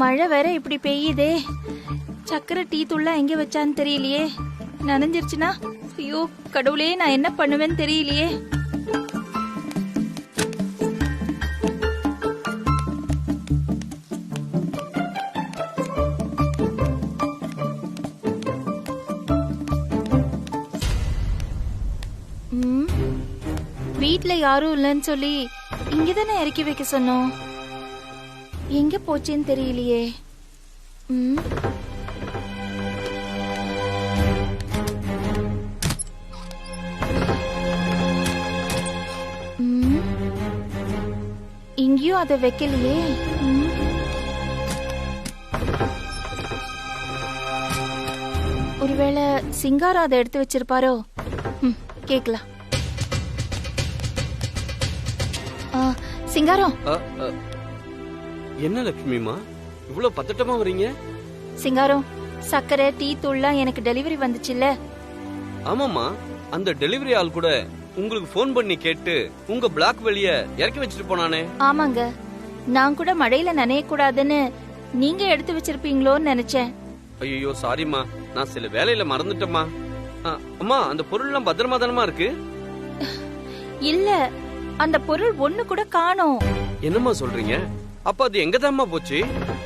மழை வேற இப்படி பெய்யுதே. சக்கரை டீ தூள்லாம் எங்க வச்சான்னு தெரியலையே. நனைஞ்சிருச்சுனா ஐயோ கடவுளே, நான் என்ன பண்ணுவேன்னு தெரியலையே. வீட்ல யாரும் இல்லைன்னு சொல்லி இங்கதானே இறக்கி வைக்க சொன்னோம். எங்க போச்சுன்னு தெரியலையே. இங்கேயும் அதை வைக்கலையே. ஒருவேளை சிங்காரம் அதை எடுத்து வச்சிருப்பாரோ? கேக்கலாம். சிங்காரம். என்ன லட்சுமிமா இவ்வளவு பதட்டமா வரீங்க? சிங்காரம், சக்கரை டீ தூள்லாம் எனக்கு டெலிவரி வந்துச்சுல்ல? ஆமாமா, அந்த டெலிவரி ஆள் கூட உங்களுக்கு போன் பண்ணி கேட்டு உங்க பிளாக் வெளிய இறக்கி வச்சிட்டு போனானே. ஆமாங்க, நான் கூட மழையில நனைய கூடாதுன்னு நீங்க எடுத்து வச்சிருப்பீங்களோன்னு நினைச்சேன். ஐயோ சாரிமா, நான் சில வேலையில மறந்துட்டேம்மா. அம்மா, அந்த பொருள் எல்லாம் பத்திரமா தானமா இருக்கு? இல்ல, அந்த பொருள் ஒண்ணு கூட காணோம். என்னம்மா சொல்றீங்க? அப்ப அது எங்கதாம்மா போச்சு?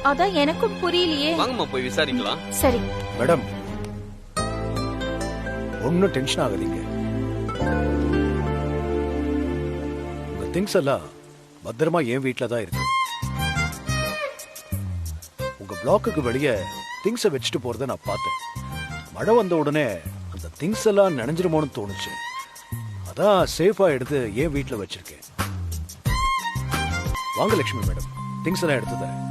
அதான் எனக்கும் புரியலையே. வாங்கம்மா போய் விசாரிக்கலாம். சரி மேடம், ஒன்னும் டென்ஷன் ஆகாதீங்க. உங்க திங்ஸ் எல்லாம் பத்திரமா என் வீட்டுல தான் இருக்கு. உங்க பிளாக்குக்கு வெளியே திங்ஸை வச்சுட்டு போறத நான் பார்த்தேன். மழை வந்த உடனே அந்த திங்ஸ் எல்லாம் நனைஞ்சிருமோன்னு தோணுச்சு. அதான் சேஃபா எடுத்து என் வீட்டுல வச்சிருக்கேன். வாங்க லட்சுமி மேடம், திங்ஸ் எல்லாம் எடுத்து தரேன்.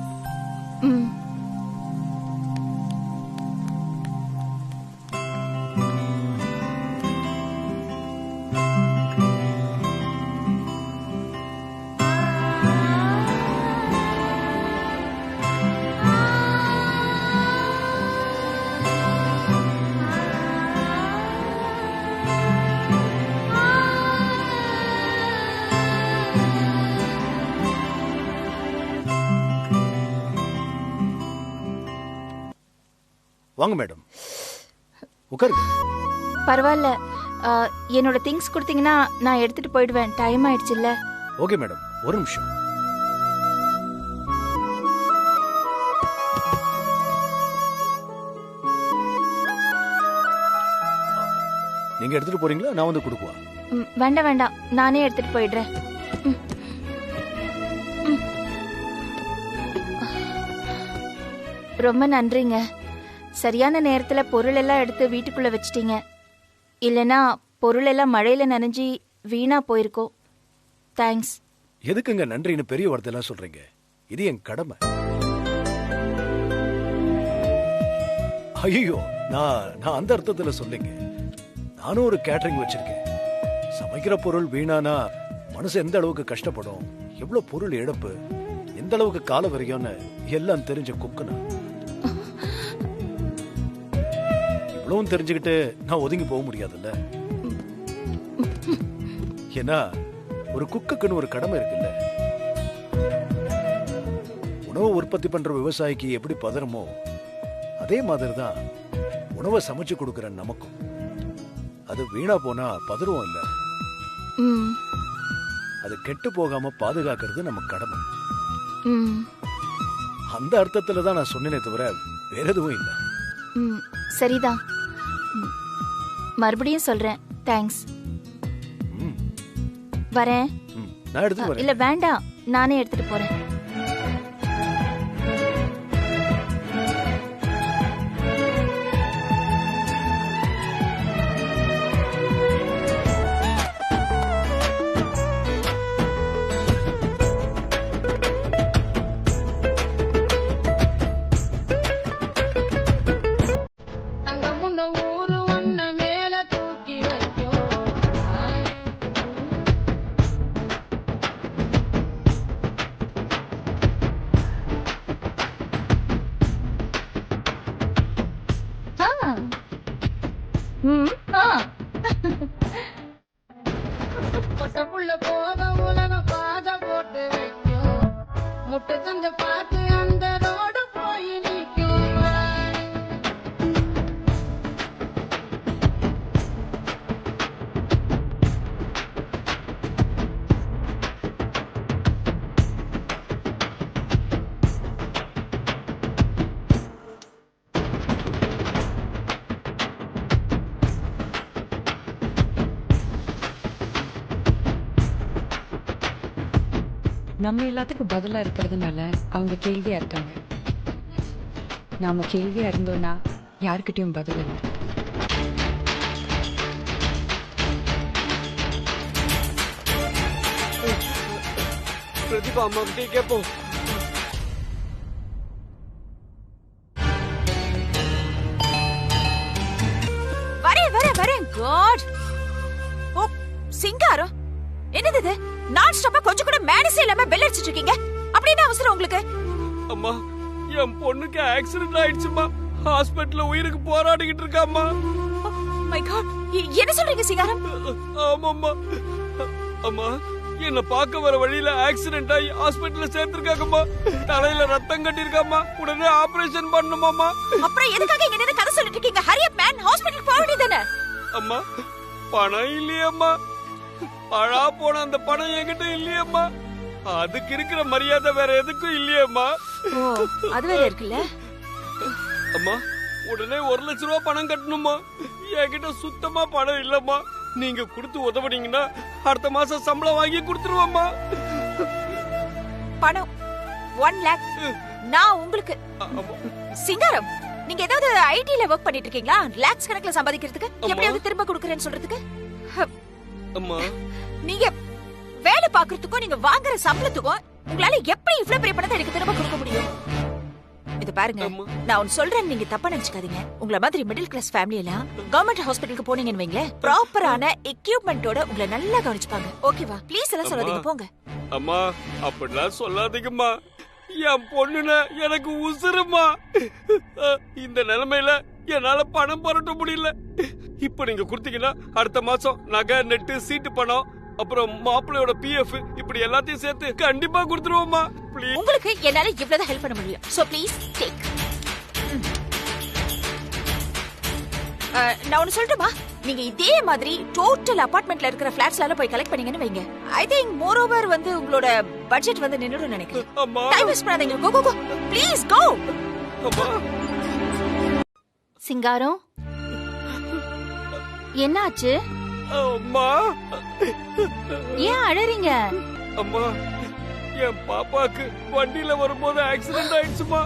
வாங்க மேடம், உட்காருங்க. பரவாயில்ல, என்னோட திங்ஸ் கொடுத்தீங்கன்னா நான் எடுத்துட்டு போயிடுவேன். டைம் ஆயிடுச்சுல்ல? ஓகே மேடம், ஒரு நிமிஷம். நீங்க எடுத்துட்டு போறீங்களா, நான் வந்து கொடுக்குவா? வேண்டாம் வேண்டாம், நானே எடுத்துட்டு போயிடுறேன். ரொம்ப நன்றிங்க. சரியான நேரத்துல பொருள் எல்லாம் எடுத்து வீட்டுக்குள்ள வச்சிட்டீங்க. இல்லனா பொருள் எல்லாம் மழையில நனைஞ்சி வீணா போயிருக்கோம். தேங்க்ஸ். எதுக்குங்க நன்றின்னு பெரிய வார்த்தையெல்லாம் சொல்றீங்க? இது என் கடமை. ஐயோ, நான் அந்த அர்த்தத்துல சொல்லிங்க. நானும் ஒரு கேட்டரிங் வச்சிருக்கேன். சமைக்கிற பொருள் வீணானா மனசு எந்த அளவுக்கு கஷ்டப்படும், எவ்வளவு பொருள் இழப்பு, எந்த அளவுக்கு கால வரையும்னு எல்லாம் தெரிஞ்ச குக்குனா. இவ்வளவும் தெரிஞ்சுக்கிட்டு நான் ஒதுங்கி போக முடியாதுல்ல. ஏன்னா ஒரு குக்குன்னு ஒரு கடமை இருக்குல்ல. உணவு உற்பத்தி பண்ற விவசாயிக்கு எப்படி பதறமோ அதே மாதிரிதான் உணவை சமைச்சு கொடுக்கிற நமக்கும். அது வீணா போனா பதறுவோம் இல்ல, அது கெட்டு போகாம பாதுகாக்கிறது நம்ம கடமை. அந்த அர்த்தத்துல தான் நான் சொன்னேனே தவிர வேற எதுவும் இல்லை. சரிதான், மறுபடியும் சொல்றேன். தேங்க்ஸ். வரேன். நான் எடுத்து வரேன். இல்ல வேண்டாம், நானே எடுத்துட்டு போறேன். பொட்டப்புள்ள போக உலகம் பாத போட்டு வைக்கும். முட்டை தந்து பார்த்து அந்த ரோடு போய் நிற்கும். நம்ம எல்லாத்துக்கும் பதிலா இருக்கிறதுனால அவங்க கேள்வியா இருக்காங்க. நாம கேள்வியா இருந்தோம்னா யாருக்கிட்டையும் பதில் இல்லை. பிரதீபா அம்மா கிட்டே கேட்போம். வரேன் காட். ஓ சிங்காரம், என்னது இது? நான் ஸ்டாப்பா கொஞ்சம் கூட மேனேஜ் இல்லாம பெல் அடிச்சிட்டு இருக்கீங்க. அப்படி என்ன அவசரம் உங்களுக்கு? அம்மா, என் பொண்ணுக்கு ஆக்சிடென்ட் ஆயிடுச்சுமா. ஹாஸ்பிடல்ல உயிருக்கு போராடிக்கிட்டு இருக்காம்மா. மை காட், என்ன சொல்றீங்க சிங்காரம்? ஆமாம்மா. அம்மா, என்ன பார்க்க வர வழியில ஆக்சிடென்ட் ஆகி ஹாஸ்பிடல்ல சேர்த்திருக்காங்கம்மா. தலையில ரத்தம் கட்டிருக்காம்மா. உடனே ஆபரேஷன் பண்ணணுமாம்மா. அப்புறம் எதுக்காக இங்க நின்னு கதை சொல்லிட்டு இருக்கீங்க? ஹரி அப் மேன், ஹாஸ்பிடலுக்கு போக வேண்டியதானே? அம்மா, பணம் இல்லையம்மா. பழா போன அந்த பணம் என்கிட்ட இல்லையம்மா. அதுக்கு இருக்கிற மரியாதை வேற எதுக்கும் இல்லையம்மா. ஓ, அது வேற இருக்குல்ல. அம்மா, உடனே 1 லட்சம் ரூபாய் பணம் கட்டணுமா. என்கிட்ட சுத்தமா பணம் இல்லம்மா. நீங்க கொடுத்து உதவுனீங்கன்னா அடுத்த மாசம் சம்பளம் வாங்கி கொடுத்துருவோம்மா. பணம் 1 lakh நான் உங்களுக்கு. சிங்காரம், நீங்க ஏதாவது ஐடில வர்க் பண்ணிட்டு இருக்கீங்களா? லாக்ஸ் கணக்குல சம்பாதிக்கிறதுக்கு எப்படியாவது திரும்ப கொடுக்கறேன்னு சொல்றதுக்கு? அம்மா, நீங்க வேலை பாக்குறதுக்கும் நீங்க வாங்குற சம்பளத்துக்கும் உங்களால எப்படி இவ்ளோ பெரிய பணத்தை எனக்கு திரும்ப கொடுக்க முடியும்? இது பாருங்க, நான் ஒன்னு சொல்றேன், நீங்க தப்பா நினைச்சுக்காதீங்க. உங்கள மாதிரி மிடில் கிளாஸ் ஃபேமிலி எல்லாம் கவர்மெண்ட் ஹாஸ்பிடலுக்கு போனீங்கன்னு வைங்களேன், ப்ராப்பரான எக்யூப்மெண்டோட உங்களை நல்லா கவனிச்சுப்பாங்க. ஓகேவா? ப்ளீஸ் எல்லாம் சொல்லாதீங்க, போங்க. அம்மா, அப்படிலாம் சொல்லாதீங்கம்மா. என் பொண்ணுன எனக்கு உசுருமா. இந்த நிலைமையில என்னால பணம் பரட்ட முடியல. இப்ப நீங்க கொடுத்தீங்கன்னா அடுத்த மாசம் நகை, நெட்டு, சீட்டு பணம், அப்புறம் மாப்பிள்ளையோட பிஎஃப், இப்படி எல்லாத்தையும் சேர்த்து கண்டிப்பா கொடுத்துருவோம்மா. ப்ளீஸ். உங்களுக்கு என்னால இவ்வளவுதான் ஹெல்ப் பண்ண முடியும். So please take. நான் ஒன்னு சொல்லட்டுமா? நீங்க இதே மாதிரி டோட்டல் அபார்ட்மெண்ட்ல இருக்கிற ஃபிளாட்ஸ்ல போய் கலெக்ட் பண்ணீங்கன்னு வைங்க, ஐ திங்க் மோர் ஓவர் வந்து உங்களோட பட்ஜெட் வந்து நின்னுடும் நினைக்கிறேன். அம்மா, டைம் வேஸ்ட் பண்ணாதீங்க. கோ கோ கோ ப்ளீஸ் கோ. அம்மா, சிங்காரம், என்னாச்சு? அம்மா, ஏன் அழறீங்க? அம்மா, என் பாப்பாக்கு வண்டியில வரும்போது ஆக்சிடென்ட் ஆயிடுச்சுமா.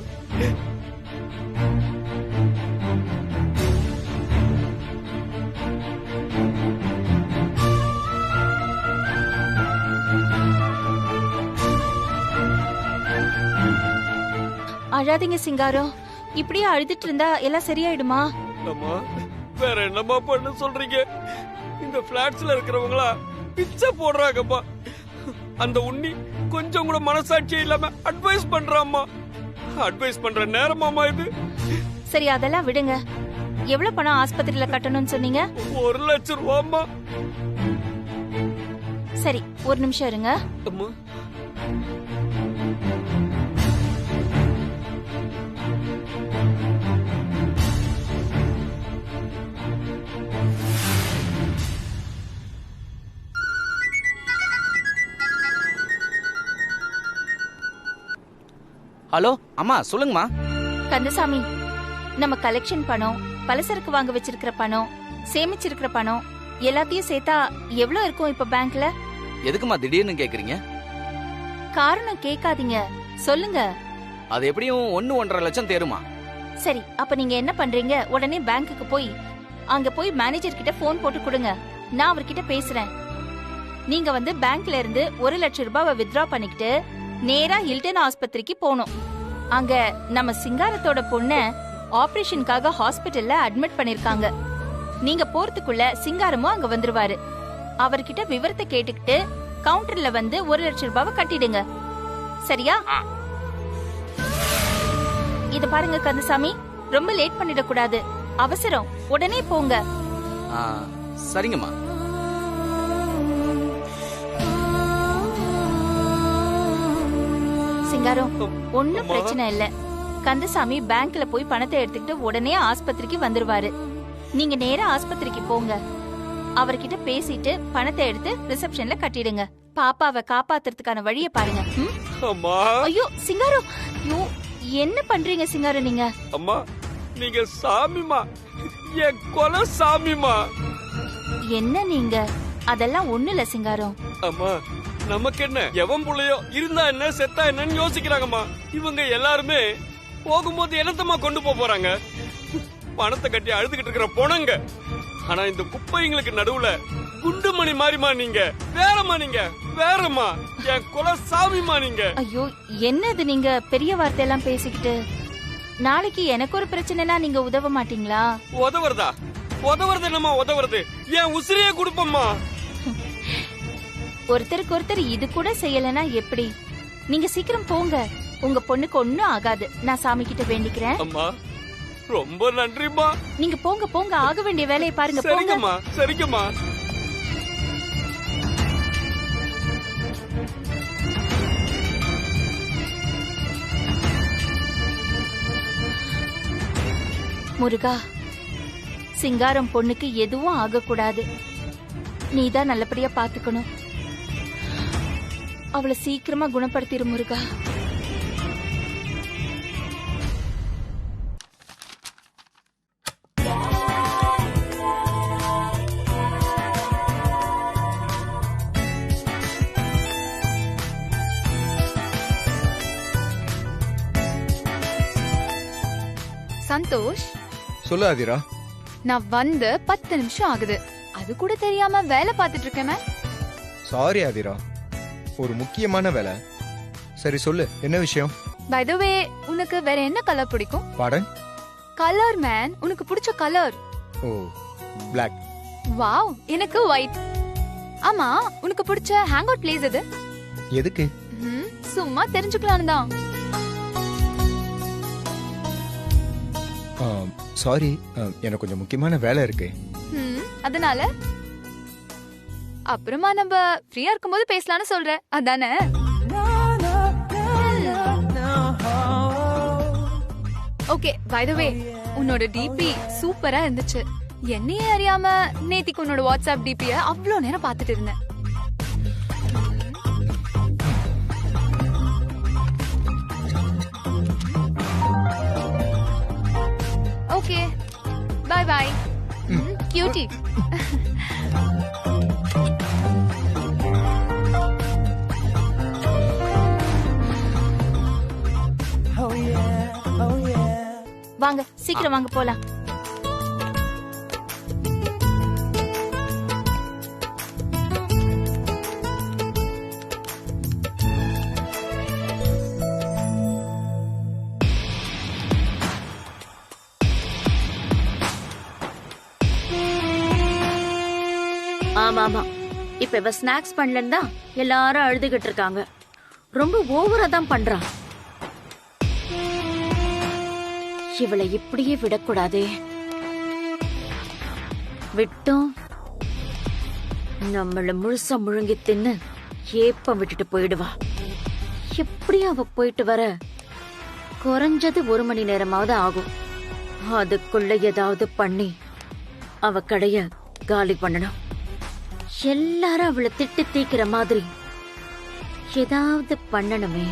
அழாதீங்க சிங்காரம். இப்படியே அழுதுட்டு இருந்தா எல்லாம் சரியாயிடுமா? அம்மா, வேற என்னம்மா பண்ண சொல்றீங்க? இந்த பிளாட்ஸ்ல இருக்கிறவங்களா பிச்சை போடுறாங்கம்மா. அந்த உண்ணி கொஞ்சம் கூட மனசாட்சியே இல்லாம அட்வைஸ் பண்றாம்மா. அட்வைஸ் பண்ற நேரமாமா இது? சரி, அதெல்லாம் விடுங்க. எவ்வளவு பணம் ஆஸ்பத்திரியில கட்டணும்னு சொன்னீங்க? 1 லட்சம் ரூபாய்மா. சரி, ஒரு நிமிஷம் இருங்க. அம்மா, ஹலோ அம்மா, சொல்லுங்கம்மா. கந்தசாமி, நம்ம கலெக்ஷன் பணம், பலசரக்கு வாங்க வச்சிருக்கிற பணம், சேமிச்சிருக்கிற பணம் எல்லாத்தையும் சேர்த்தா எவ்வளவு இருக்கும் இப்ப பேங்க்ல? எதுக்குமா திடீர்னு கேக்குறீங்க? காரணம் கேட்காதீங்க, சொல்லுங்க. அது எப்படியும் 1-1.5 லட்சம் தேருமா. சரி, அப்ப நீங்க என்ன பண்றீங்க? உடனே பேங்க்குக்கு போய் அங்க போய் மேனேஜர் கிட்ட போன் போட்டு கொடுங்க. நான் அவர்கிட்ட பேசுறேன். நீங்க வந்து பேங்க்ல இருந்து 1 லட்சம் ரூபாவை வித்ட்ரா பண்ணிக்கிட்டு நேரா ஹில்டன் ஆஸ்பத்திரிக்கு போகணும். அங்க நம்ம சிங்காரத்தோட பொண்ண ஆபரேஷனுக்காக ஹாஸ்பிடல்ல அட்மிட் பண்ணிருக்காங்க. நீங்க போறதுக்குள்ள சிங்காரமும் அங்க வந்துருவாரு. அவர்கிட்ட விவரத்தை கேட்டுக்கிட்டு கவுண்டர்ல வந்து 1 லட்சம் ரூபாவை கட்டிடுங்க. சரியா? இது பாருங்க கந்தசாமி, ரொம்ப லேட் பண்ணிட கூடாது. அவசரம், உடனே போங்க. ஆ, சரிங்கம்மா. சிங்காரம், ஒண்ணும் பிரச்சனை இல்ல. கந்தசாமி பேங்க்ல போய் பணத்தை எடுத்துக்கிட்டு உடனே ஆஸ்பத்திரிக்கு வந்துருவாரு. நீங்க நேரா ஆஸ்பத்திரிக்கு போங்க. அவர்கிட்ட பேசிட்டு பணத்தை எடுத்து ரிசப்ஷன்ல கட்டிடுங்க. பாப்பாவை காப்பாத்துறதுக்கான வழியை பாருங்க. ம்? அம்மா ஐயோ சிங்காரம், ஐயோ என்ன பண்றீங்க சிங்காரம் நீங்க? அம்மா நீங்க சாமிமா, என் கொலை சாமிமா. என்ன நீங்க? அதெல்லாம் ஒண்ணு இல்ல சிங்காரம். அம்மா நமக்கு என்ன, எவன் புள்ளையோ இருந்தா என்ன செத்தா என்னன்னு யோசிக்கிறாங்கம்மா. இவங்க எல்லாருமே போகும்போது என்னத்தம்மா கொண்டு போறாங்க? பணத்தை கட்டி அழுதுகிட்டு இருக்கிற போனங்க. ஆனா இந்த குப்பைங்களுக்கு நடுவுல குண்டுமணி மாறிமா நீங்க. வேறம்மா நீங்க, வேறம்மா. என் குல சாமிமா நீங்க. ஐயோ என்னது நீங்க பெரிய வார்த்தையெல்லாம் பேசிக்கிட்டு? நாளைக்கு எனக்கு ஒரு பிரச்சனைனா நீங்க உதவ மாட்டீங்களா? உதவுறதா? உதவுறது என்னம்மா உதவுறது? என் உசிரியே கொடுப்பம்மா. ஒருத்தருக்கு ஒருத்தர் இது கூட செய்யலனா எப்படி? நீங்க சீக்கிரம் போங்க. உங்க பொண்ணுக்கு ஒண்ணும் ஆகாது. நான் சாமி கிட்ட வேண்டிக்கிறேன். அம்மா ரொம்ப நன்றிம்மா. நீங்க போங்க போங்க, ஆக வேண்டிய வேலையை பாருங்க. போங்க. சரிங்கம்மா, சரிங்கம்மா. முருகா, சிங்காரம் பொண்ணுக்கு எதுவும் ஆகக்கூடாது. நீதான் நல்லபடியா பாத்துக்கணும். அவளை சீக்கிரமா குணப்படுத்திரு முருகா. சந்தோஷ், சொல்லு ஆதிரா. நான் வந்து 10 நிமிஷம் ஆகுது. அது கூட தெரியாம வேலை பார்த்துட்டு இருக்கேன். சாரி ஆதிரா, ஒரு முக்கியமான வேலை. சரி சொல்லு, என்ன விஷயம்? பை தி வே, உனக்கு வேற என்ன கலர் பிடிக்கும்? பாடன். கலர் மேன், உனக்கு பிடிச்ச கலர்? ஓ, பிளாக். வாவ், எனக்கு ஒயிட். ஆமா, உனக்கு பிடிச்ச ஹேங் அவுட் பிளேஸ் எது? எதுக்கு? சும்மா தெரிஞ்சுக்கலாம் தான். சாரி, எனக்கு கொஞ்சம் முக்கியமான வேலை இருக்கு. அதனால அப்புறமா நம்ம ஃப்ரீயா இருக்கும்போது பேசலாம்னு சொல்றேன், அதானே? ஓகே, பை தி வே, உன்னோட டிபி சூப்பரா இருந்துச்சு. என்னையே அறியாம நேத்திக்கு உன்னோட வாட்ஸ்அப் டிபிய அவ்வளோ நேரம் பார்த்துட்டு இருந்தேன். Okay, bye bye cutie. வாங்க சீக்கிரம் வாங்க போலாம். ஆமா ஆமா, இப்ப இவ ஸ்நாக்ஸ் பண்ணலன்னு தான் எல்லாரும் அழுதுகிட்டு இருக்காங்க. ரொம்ப ஓவரா தான் பண்றா. இவளை இப்படியே விடக்கூடாதே. விட்டோம் நம்மள முழுசா முழுங்கி தின்னு ஏப்பம் விட்டுட்டு போயிடுவா. எப்படியும் அவ போயிட்டு வர குறைஞ்சது 1 மணி நேரமாவது ஆகும். அதுக்குள்ள ஏதாவது பண்ணி அவ கடைய காலி பண்ணணும். எல்லாரும் அவளை திட்டு தீக்கிற மாதிரி ஏதாவது பண்ணணுமே.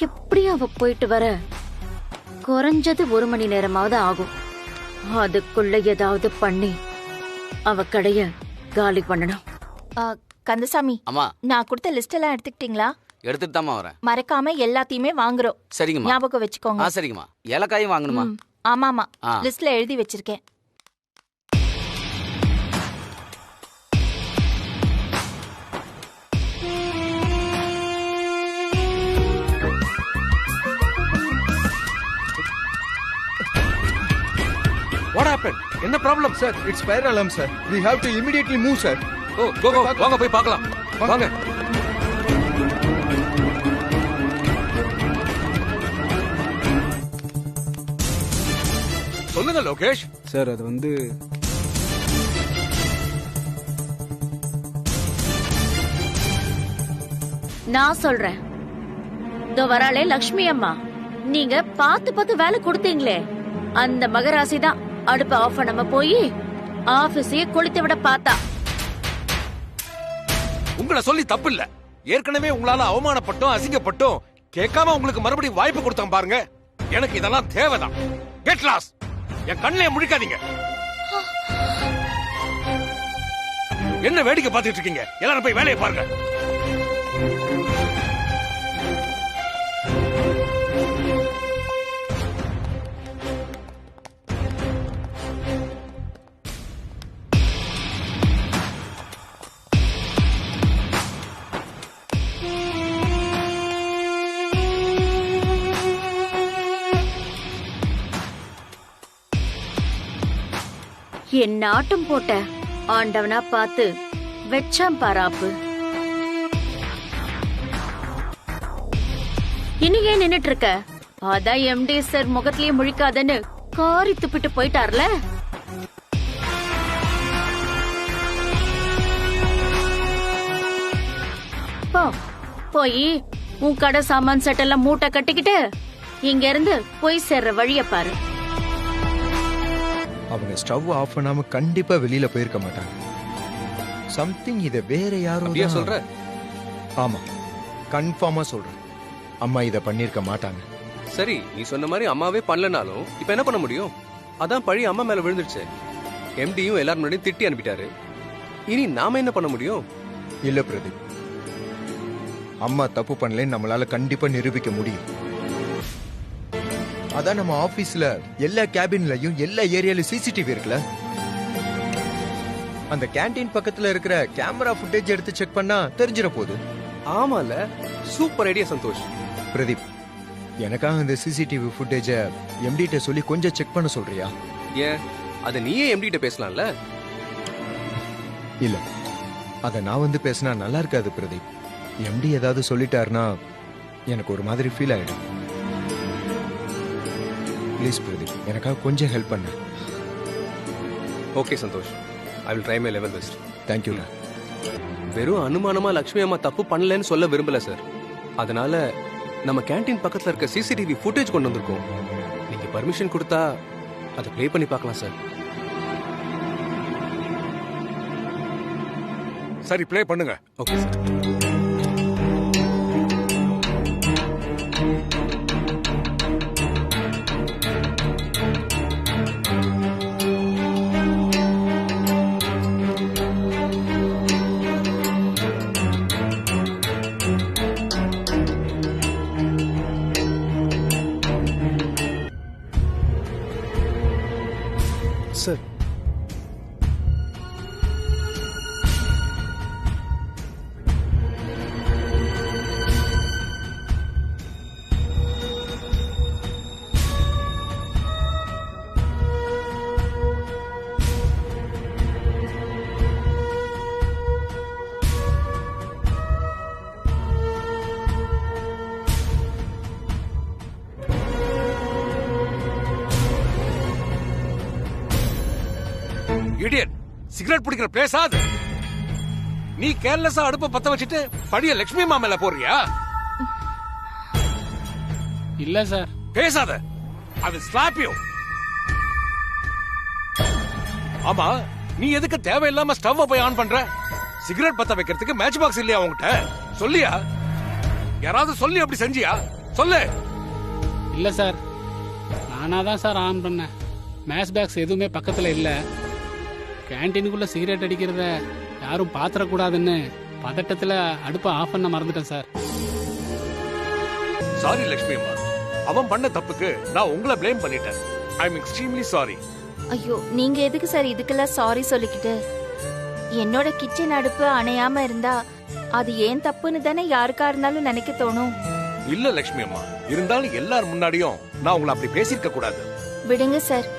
எப்படியும் அவ போயிட்டு வர குறைஞ்சது 1 மணி நேரமாவது ஆகும். அதுக்குள்ள ஏதாவது பண்ணி அவ கடைய காலி பண்ணணும். கந்தசாமி, அம்மா, நான் கொடுத்த லிஸ்ட் எல்லாம் எடுத்துக்கிட்டீங்களா? எடுத்துட்டு தாம்மா வரேன். மறக்காம எல்லாத்தையுமே வாங்குறோம். சரிங்கம்மா. ஞாபகம் வச்சுக்கோங்க. சரிங்கம்மா. ஏலக்காயும் வாங்கணுமா? ஆமாமா, லிஸ்ட்ல எழுதி வச்சிருக்கேன். happened? என்ன problem? Sir it's fire alarm sir. We have to immediately move sir. Oh go go வாங்க போய் பார்க்கலாம். வாங்க. சொல்லுங்க லோகேஷ். சார் அது வந்து நான் சொல்றேன். இதோ வராளே லக்ஷ்மி அம்மா. நீங்க பார்த்து வேலை கொடுத்தீங்களே, அந்த மகராசி தான் அடுப்ப ஆஃப் பண்ணாம போய் ஆபீஸையே கொளுத்தி விட பார்த்தா. உங்களை சொல்லி தப்பு இல்ல. ஏற்கனவே உங்களால அவமானப்பட்டோம், அசிங்கப்பட்டோம். கேட்காம உங்களுக்கு மறுபடியும் வாய்ப்பு கொடுத்தோம் பாருங்க. எனக்கு இதெல்லாம் தேவைதான். Get loss. என் கண்ணிலே முழிக்காதீங்க. என்ன வேடிக்கை பார்த்துட்டு இருக்கீங்க? எல்லாரும் போய் வேலையை பாருங்க. என் நாட்டம் போட்ட ஆண்டவனா பார்த்து வெச்சாம் பாராப்பு. இனி ஏன் நின்னுட்டு இருக்க? அதான் எம்டி சார் முகத்திலேயே முழிக்காதன்னு காரி துப்பிட்டு போயிட்டார்ல. போய் உன் கடை சாமான் செட்டெல்லாம் மூட்டை கட்டிக்கிட்டு இங்க இருந்து போய் சேர்ற வழிய பாரு. அவங்க ஸ்டவ் ஆஃப் பண்ணாம கண்டிப்பா வெளியில போயிருக்க மாட்டாங்க. சம்திங் இத வேற யாரோ தான் சொல்ற. ஆமா, கன்ஃபார்மா சொல்றேன். அம்மா இத பண்ணிருக்க மாட்டாங்க. சரி, நீ சொன்ன மாதிரி அம்மாவே பண்ணலனாலும் இப்ப என்ன பண்ண முடியும்? அதான் பழி அம்மா மேல விழுந்துருச்சு. எம்டியும் எல்லாரும் முன்னாடியும் திட்டி அனுப்பிட்டாரு. இனி நாம என்ன பண்ண முடியும்? இல்ல பிரதீப், அம்மா தப்பு பண்ணலன்னு நம்மளால கண்டிப்பா நிரூபிக்க முடியும். அதான் நம்ம ஆபீஸ்ல எல்லா கேபின்லயும் எல்லா ஏரியாலயும் சிசிடிவி இருக்குல்ல. அந்த கேண்டீன் பக்கத்துல இருக்கிற கேமரா ஃபுட்டேஜ் எடுத்து செக் பண்ணா தெரிஞ்சிட போகுது. ஆமால, சூப்பர் ஐடியா சந்தோஷ். பிரதீப், எனக்காக இந்த சிசிடிவி ஃபுட்டேஜ எம்டிட்ட சொல்லி கொஞ்சம் செக் பண்ண சொல்றியா? ஏன், அத நீயே எம்டிட்ட பேசலாம்ல? இல்ல, அத நான் வந்து பேசினா நல்லா இருக்காது பிரதீப். எம்டி ஏதாவது சொல்லிட்டாருன்னா எனக்கு ஒரு மாதிரி ஃபீல் ஆயிடும். ப்ளீஸ் பிரதீப், எனக்காக கொஞ்சம் ஹெல்ப் பண்ணு. Okay Santhosh, I will try my level best. Thank you. வெறும் அனுமானமா லட்சுமி அம்மா தப்பு பண்ணலன்னு சொல்ல விரும்பல சார். அதனால நம்ம கேண்டீன் பக்கத்துல இருக்க சிசிடிவி ஃபுட்டேஜ் கொண்டு வந்திருக்கோம். நீங்க பர்மிஷன் கொடுத்தா அதை ப்ளே பண்ணி பார்க்கலாம் சார். சரி, ப்ளே பண்ணுங்க. Okay sir. Sir, idiot, cigarette பிடிக்கிற பிளேஸ் அது. நீ கேர்லெஸ்ஸா அடுப்ப பத்த வச்சிட்டு பழிய லட்சுமி அம்மா மேல போறியா? இல்ல சார். பேசாத, அது ஸ்லாப் யூ. ஆமா, நீ எதுக்கு தேவையில்லாம ஸ்டவ் போய் ஆன் பண்ற? சிகரெட் பத்த வைக்கிறதுக்கு மேட்ச் பாக்ஸ் இல்லையா உன்கிட்ட? சொல்லியா? யாராவது சொல்லி அப்படி செஞ்சியா? சொல்லு. இல்ல சார், நானாதான் சார் ஆன் பண்ணேன். மேட்ச் பாக்ஸ் எதுவுமே பக்கத்துல இல்ல. கேண்டீனுக்குள்ள சிகரெட் அடிக்கிறத யாரும் பாத்திரக்கூடாதுன்னு பதட்டத்துல அடுப்ப ஆஃப் பண்ண மறந்துட்டேன் சார். சாரி லட்சுமி அம்மா, அவன் பண்ண தப்புக்கு நான் உங்களை ப்ளேம் பண்ணிட்டேன். ஐ அம் எக்ஸ்ட்ரீம்லி சாரி. ஐயோ, நீங்க எதுக்கு சார் இதுக்கெல்லாம் சாரி சொல்லிக்கிட்டு? என்னோட கிச்சன் அடுப்பு அணையாம இருந்தா அது ஏன் தப்புன்னு தானே யாருக்கா இருந்தாலும் நினைக்க தோணும். இல்ல லட்சுமி அம்மா, இருந்தாலும் எல்லார் முன்னாடியும் நான் உங்களை அப்படி பேசிருக்க கூடாது. விடுங்க சார்,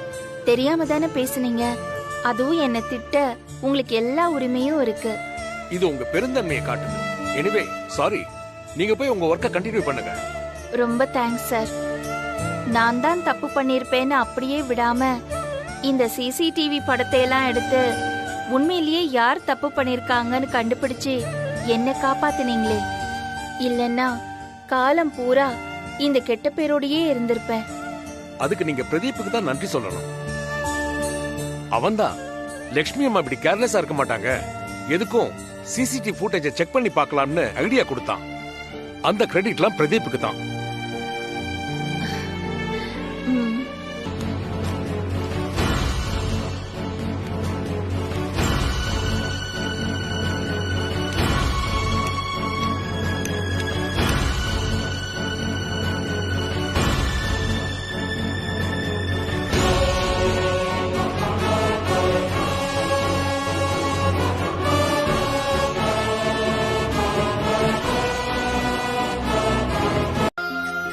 தெரியாம தானே பேசுனீங்க. அதுவும் என்ன திட்ட உங்களுக்கு எல்லா உரிமையும் இருக்கு. இது உங்க பெருந்தன்மையை காட்டுது. எனிவே சாரி, நீங்க போய் உங்க ஒர்க்கை கண்டினியூ பண்ணுங்க. ரொம்ப தேங்க்ஸ் சார். நான் தான் தப்பு பண்ணிருப்பேன்னு அப்படியே விடாம இந்த சிசிடிவி படத்தை எல்லாம் எடுத்து உண்மையிலேயே யார் தப்பு பண்ணிருக்காங்கன்னு கண்டுபிடிச்சு என்ன காப்பாத்துனீங்களே. இல்லன்னா காலம் பூரா இந்த கெட்ட பேரோடையே இருந்திருப்பேன். அதுக்கு நீங்க பிரதீப்புக்கு தான் நன்றி சொல்லணும். அவன்தான் லட்சுமி அம்மா இப்படி கேர்லெஸ்ஸா இருக்க மாட்டாங்க, எதுக்கும் சிசிடிவி ஃபுட்டேஜை செக் பண்ணி பார்க்கலாம்னு ஐடியா கொடுத்தான். அந்த கிரெடிட்லாம் பிரதீப்புக்கு தான்.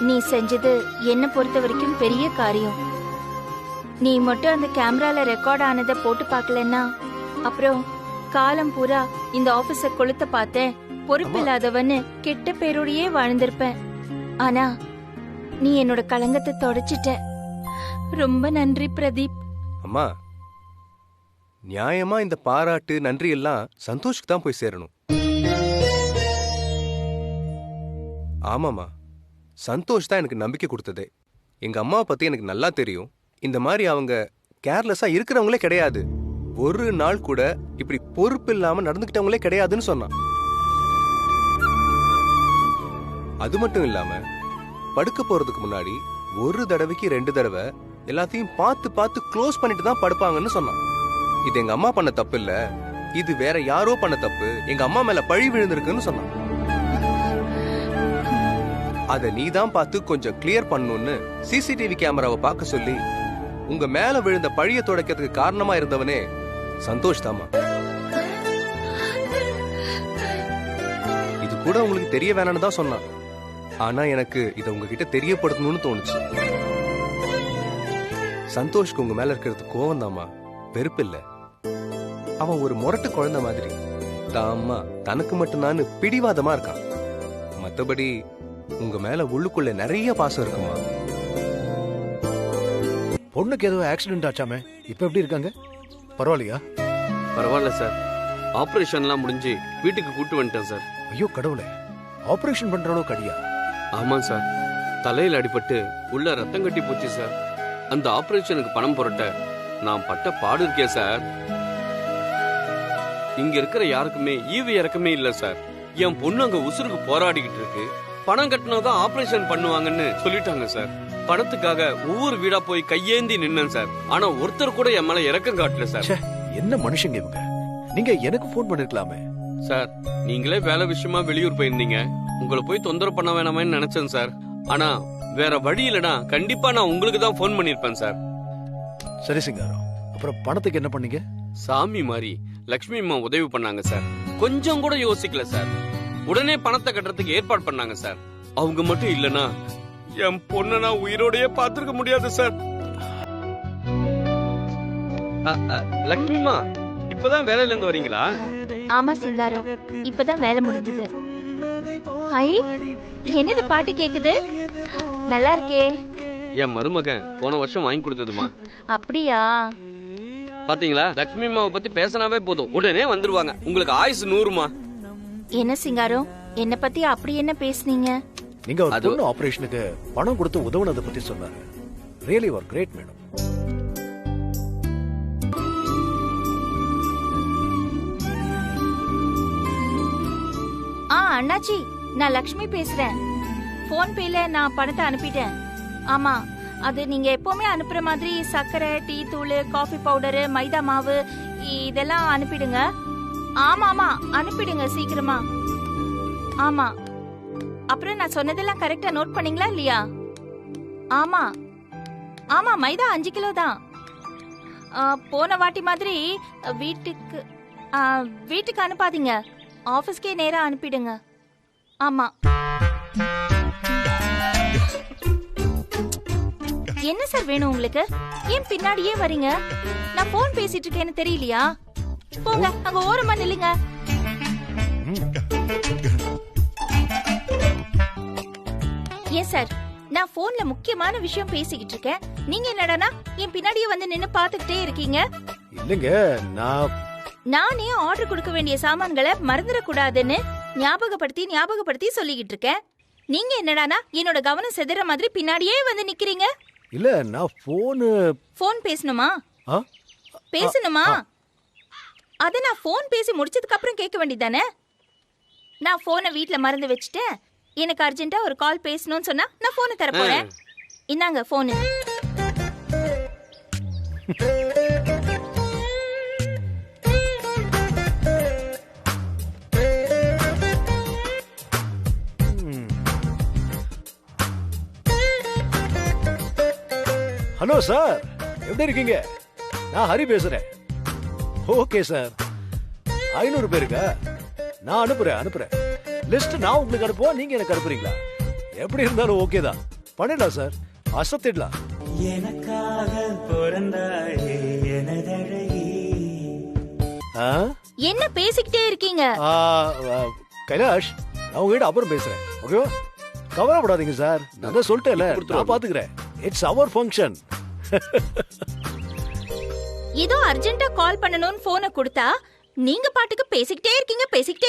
நீ செஞ்சது என்ன பொறுத்த வரைக்கும் பெரிய காரியம். நீ மட்டும் அந்த கேமரால ரெக்கார்ட் ஆனதை போட்டு பார்க்கலன்னா அப்புறம் காலம் பூரா இந்த ஆபீஸ கொளுத்த பார்த்தேன், பொறுப்பில்லாதவன்னு கெட்ட பேரோடையே வாழ்ந்திருப்பேன். ஆனா நீ என்னோட களங்கத்தை தொடச்சிட்ட. ரொம்ப நன்றி பிரதீப். அம்மா, நியாயமா இந்த பாராட்டு நன்றி எல்லாம் சந்தோஷ்க்கு தான் போய் சேரணும். ஆமாமா, சந்தோஷ் தான் எனக்கு நம்பிக்கை கொடுத்ததே. எங்க அம்மாவை பத்தி எனக்கு நல்லா தெரியும். இந்த மாதிரி அவங்க கேர்லெஸ்ஸா இருக்கிறவங்களே கிடையாது. ஒரு நாள் கூட இப்படி பொறுப்பு இல்லாம நடந்துகிட்டவங்களே கிடையாதுன்னு சொன்னான். அது மட்டும் இல்லாம படுக்க போறதுக்கு முன்னாடி ஒரு தடவைக்கு 2 தடவை எல்லாத்தையும் பார்த்து பார்த்து க்ளோஸ் பண்ணிட்டு தான் படுப்பாங்கன்னு சொன்னான். இது எங்க அம்மா பண்ண தப்பு இல்ல, இது வேற யாரோ பண்ண தப்பு, எங்க அம்மா மேல பழி விழுந்திருக்குன்னு சொன்னான். அத நீ தான் பார்த்து கொஞ்சம் கிளியர் பண்ணணும்னு சிசிடிவி கேமராவை பார்க்க சொல்லி உங்க மேல விழுந்த பழிய துடைக்கிறதுக்கு காரணமா இருந்தவனே சந்தோஷ் தாமா. இது கூட உங்களுக்கு தெரிய வேணாம்னு தான் சொன்னான். ஆனா எனக்கு இதை உங்ககிட்ட தெரியப்படுத்தணும்னு தோணுச்சு. சந்தோஷ்க்கு உங்க மேல இருக்கிறது கோவம் தாமா, வெறுப்பு இல்ல. அவன் ஒரு முரட்டு குழந்தை மாதிரி தாமா தனக்கு மட்டும்தான் பிடிவாதமா இருக்கான். மத்தபடி உங்க மேல உள்ளுக்குள்ள நிறைய பாசம் இருக்குமா. பொண்ணுக்கு ஏதோ ஆக்சிடென்ட் ஆச்சாமே, இப்ப எப்படி இருக்காங்க? பரவாயில்லையா? பரவாயில்ல சார், ஆபரேஷன்லாம் முடிஞ்சு வீட்டுக்கு கூட்டு வந்துட்டேன் சார். ஐயோ கடவுளே, ஆபரேஷன் பண்ற அளவுக்கு அடியா? ஆமா சார், தலையில அடிபட்டு உள்ள ரத்தம் கட்டி போச்சு சார். அந்த ஆபரேஷனுக்கு பணம் புரட்ட நான் பட்ட பாடு இருக்கேன் சார். இங்க இருக்கிற யாருக்குமே ஈவு இறக்கமே இல்ல சார். என் பொண்ணு அங்க உசுருக்கு போராடிக்கிட்டு இருக்கு. பணம் கட்டினாதான் ஆபரேஷன் பண்ணுவாங்கன்னு சொல்லிட்டாங்க சார். பணத்துக்காக ஒவ்வொரு வீடா போய் கையேந்தி நின்னேன் சார். ஆனா ஒருத்தர் கூட என் மேல இறக்கம் காட்டல சார். என்ன மனுஷங்க இவங்க? நீங்க எனக்கு போன் பண்ணிருக்கலாமே சார். நீங்களே வேலை விஷயமா வெளியூர் போயிருந்தீங்க, உங்களை போய் தொந்தரவு பண்ண வேணாமேன்னு நினைச்சேன் சார். ஆனா வேற வழி இல்லனா கண்டிப்பா நான் உங்களுக்கு தான் போன் பண்ணிருப்பேன் சார். சரி சிங்காரம், அப்புறம் பணத்துக்கு என்ன பண்ணீங்க? சாமி மாதிரி லட்சுமி அம்மா உதவி பண்ணாங்க சார். கொஞ்சம் கூட யோசிக்கல சார், உடனே பணத்தை கட்டுறதுக்கு ஏற்பாடு பண்ணாங்க சார். அவங்க மட்டும் இல்லனா என் பொண்ண நான் உயிரோடயே பாத்துருக்க முடியாது சார். லட்சுமிமா, இப்பதான் வேலையில இருந்து வரீங்களா? ஆமா சிங்காரம், இப்பதான் வேலை முடிஞ்சது. ஐ, என்னது பாட்டு கேக்குது? நல்லா இருக்கே. என் மருமகன் போன வருஷம் வாங்கி கொடுத்ததுமா. அப்படியா? பாத்தீங்களா, லட்சுமி அம்மாவை பத்தி பேசினாவே போதும் உடனே வந்துருவாங்க. உங்களுக்கு ஆயுசு 100மா. என்ன சிங்காரம், என்ன பத்தி அப்படி என்ன பேசுனீங்க? நீங்க ஒரு பொண்ணு ஆபரேஷனுக்கு பணம் கொடுத்து உதவுனதை பத்தி சொன்னாரு. Really you are great madam. அண்ணாச்சி, நான் லக்ஷ்மி பேசுறேன். போன் பேல நான் பணத்தை அனுப்பிட்டேன். ஆமா, அது நீங்க எப்பவுமே அனுப்புற மாதிரி சர்க்கரை, டீ தூள், காஃபி பவுடர், மைதா மாவு இதெல்லாம் அனுப்பிடுங்க. ஆமா ஆமா, அனுப்பிடுங்க சீக்கிரமா. ஆமா, அப்புறம் நான் சொன்னதெல்லாம் கரெக்டா நோட் பண்ணீங்களா இல்லையா? ஆமா ஆமா, மைதா 5 கிலோ தான். போன வாட்டி மாதிரி வீட்டுக்கு அனுப்பாதீங்க, ஆபீஸ்க்கே நேரா அனுப்பிடுங்க. ஆமா. என்ன சார் வேணும் உங்களுக்கு? ஏன் பின்னாடியே வரீங்க? நான் போன் பேசிட்டு இருக்கேன்னு தெரியலையா? போங்க, அங்க ஓரமா நில்லுங்க. ஏன் சார், நான் போன்ல முக்கியமான விஷயம் பேசிக்கிட்டு இருக்கேன். நீங்க என்னடானா என் பின்னாடியே வந்து நின்னு பாத்துக்கிட்டே இருக்கீங்க? இல்லங்க, நானே ஆர்டர் கொடுக்க வேண்டிய சாமான்களை மறந்துடக்கூடாதுன்னு ஞாபகப்படுத்தி சொல்லிக்கிட்டு இருக்கேன். நீங்க என்னடானா என்னோட கவனம் செதற மாதிரி பின்னாடியே வந்து நிக்கிறீங்க. இல்ல, நான் போன் பேசணுமா? பேசணுமா? அத நான் போன் பேசி முடிச்சதுக்கு அப்புறம் கேட்க வேண்டியதானே? நான் போனை வீட்ல மறந்து வச்சுட்டேன். எனக்கு அர்ஜென்ட்டா ஒரு கால் பேசணும்னு சொன்னா நான் போனை தர போறேன். இந்தாங்க போனு. ஹலோ சார், எப்படி இருக்கீங்க? நான் ஹரி பேசுறேன். Okay sir, 500 பேருக்கா? நான் அனுப்புறேன். லிஸ்ட் நான் உங்களுக்கு அனுப்புவோம், நீங்க எனக்கு அனுப்புறீங்களா? எப்படி இருந்தாலும் ஓகே தான், பண்ணிடலாம் சார், அசத்திடலாம். என்ன பேசிக்கிட்டே இருக்கீங்க? கைலாஷ், நான் உங்ககிட்ட அப்புறம் பேசுறேன், ஓகேவா? கவலைப்படாதீங்க சார், நான் தான் சொல்லிட்டேன்ல, நான் பாத்துக்கிறேன். It's our function. ஏதோ அர்ஜென்ட்டா கால் பண்ணணும்னு போனை கொடுத்தா நீங்க பாட்டுக்கு பேசிக்கிட்டே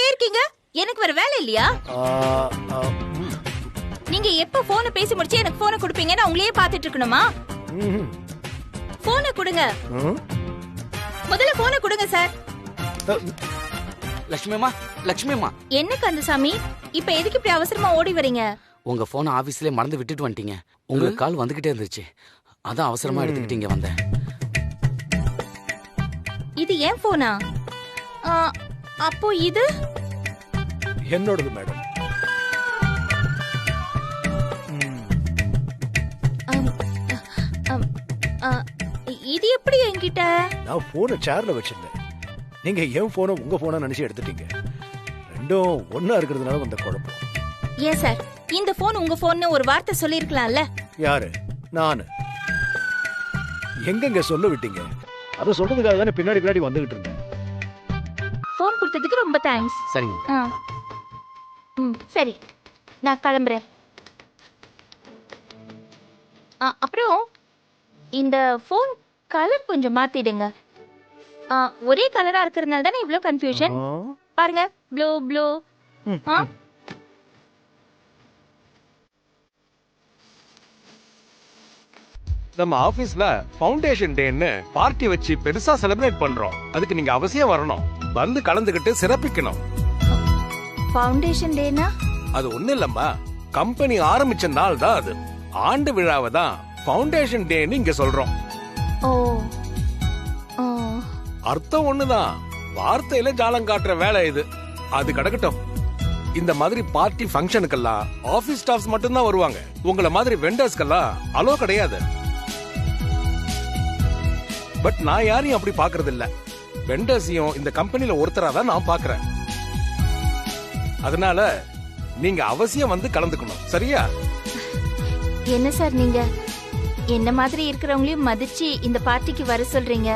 இருக்கீங்க. எனக்கு வேற வேலை இல்லையா? நீங்க எப்ப போனை பேசி முடிச்சு எனக்கு போனை கொடுப்பீங்க? நான் உங்களையே பாத்துட்டு இருக்கணுமா? போனை கொடுங்க, முதல்ல போனை கொடுங்க சார். லட்சுமி அம்மா. என்ன கந்தசாமி, இப்ப எதுக்கு இப்படி அவசரமா ஓடி வரீங்க? உங்க போனை ஆபீஸ்லயே மறந்து விட்டுட்டு வந்துட்டீங்க. உங்களுக்கு கால் வந்துகிட்டே இருந்துச்சு, அதான் அவசரமா எடுத்துக்கிட்டீங்க வந்தேன். இது ஏன் போனா? அப்போ இது என்னோடது மேடம். இது எப்படி என்கிட்ட? நான் போனை சேர்ல வச்சிருந்தேன், நீங்க என் போனை உங்க போனை நினைச்சு எடுத்துட்டீங்க. ரெண்டும் ஒன்னா இருக்கிறதுனால வந்த குழப்பம். ஏன் சார், இந்த போன் உங்க போன்னு ஒரு வார்த்தை சொல்லிருக்கலாம்ல? யாரு? நானு எங்கங்க சொல்ல விட்டீங்க? அத சொல்றதுக்காக தானே பின்னாடி வந்துகிட்டு இருந்தேன். போன் கொடுத்ததுக்கு ரொம்ப தேங்க்ஸ். சரிங்க. சரி, நான் கிளம்புறேன். அப்புறம் இந்த போன் கலர் கொஞ்சம் மாத்திடுங்க. ஒரே கலரா இருக்கிறதுனால தானே இவ்ளோ கன்ஃபியூஷன். பாருங்க, ப்ளூ. நம்ம ஆபீஸ்ல ஃபவுண்டேஷன் டேன்னு பார்ட்டி வச்சு பெருசா செலிப்ரேட் பண்றோம். அதுக்கு நீங்க அவசியம் வரணும், வந்து கலந்துகிட்டு சிறப்பிக்கணும். ஃபவுண்டேஷன் டேனா? அது ஒண்ணு இல்லம்மா, கம்பெனி ஆரம்பிச்ச நாள் தான் அது. ஆண்டு விழாவை தான் ஃபவுண்டேஷன் டேன்னு இங்க சொல்றோம். அர்த்தம் ஒண்ணுதான், வார்த்தையில ஜாலம் காட்டுற வேலை இது. அது கிடக்கட்டும். இந்த மாதிரி பார்ட்டி ஃபங்க்ஷனுக்கெல்லாம் ஆபீஸ் ஸ்டாஃப்ஸ் மட்டும்தான் வருவாங்க. உங்கள மாதிரி வெண்டர்ஸ்க்கெல்லாம் அலோ கிடையாது. பட் நான் யாரையும் அப்படி பாக்குறது இல்ல. வெண்டர்ஸையும் இந்த கம்பெனில ஒருத்தரா தான் நான் பாக்குறேன். அதனால நீங்க அவசியம் வந்து கலந்துக்கணும், சரியா? என்ன சார், நீங்க என்ன மாதிரி இருக்கிறவங்களையும் மதிச்சு இந்த பார்ட்டிக்கு வர சொல்றீங்க.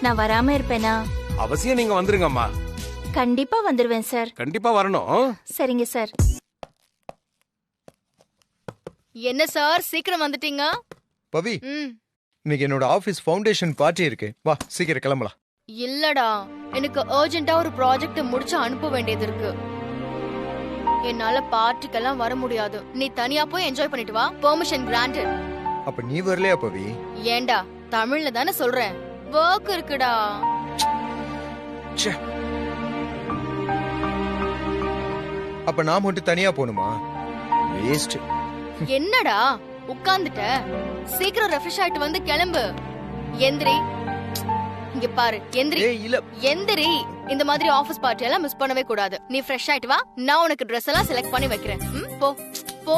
நான் வராம இருப்பேனா? அவசியம் நீங்க வந்துருங்கம்மா. கண்டிப்பா வந்துருவேன் சார். கண்டிப்பா வரணும். சரிங்க சார். என்ன சார், சீக்கிரம் வந்துட்டீங்க? பவி, இன்னைக்கு என்னோட ஆபீஸ் ஃபவுண்டேஷன் பார்ட்டி இருக்கு, வா சீக்கிரம் கிளம்பலாம். இல்லடா, எனக்கு அர்ஜென்ட்டா ஒரு ப்ராஜெக்ட் முடிச்சு அனுப்ப வேண்டியது இருக்கு. என்னால பார்ட்டிக்கெல்லாம் வர முடியாது. நீ தனியா போய் என்ஜாய் பண்ணிட்டு வா. Permission granted. அப்ப நீ வரலையா பவி? ஏண்டா, தமிழ்ல தானே சொல்றேன். வர்க் இருக்குடா. அப்ப நான் மட்டும் தனியா போணுமா? வேஸ்ட். என்னடா உட்கார்ந்துட்ட? சீக்கிரம் ரெஃப்ரெஷ் ஆயிட்டு வந்து கிளம்பு. எந்திரி, இங்க பாரு, எந்திரி. எந்திரி. இந்த மாதிரி ஆபீஸ் பார்ட்டி எல்லாம் மிஸ் பண்ணவே கூடாது. நீ ஃப்ரெஷ் ஆயிட்டு வா, நான் உனக்கு Dress எல்லாம் செலக்ட் பண்ணி வைக்கிறேன். போ போ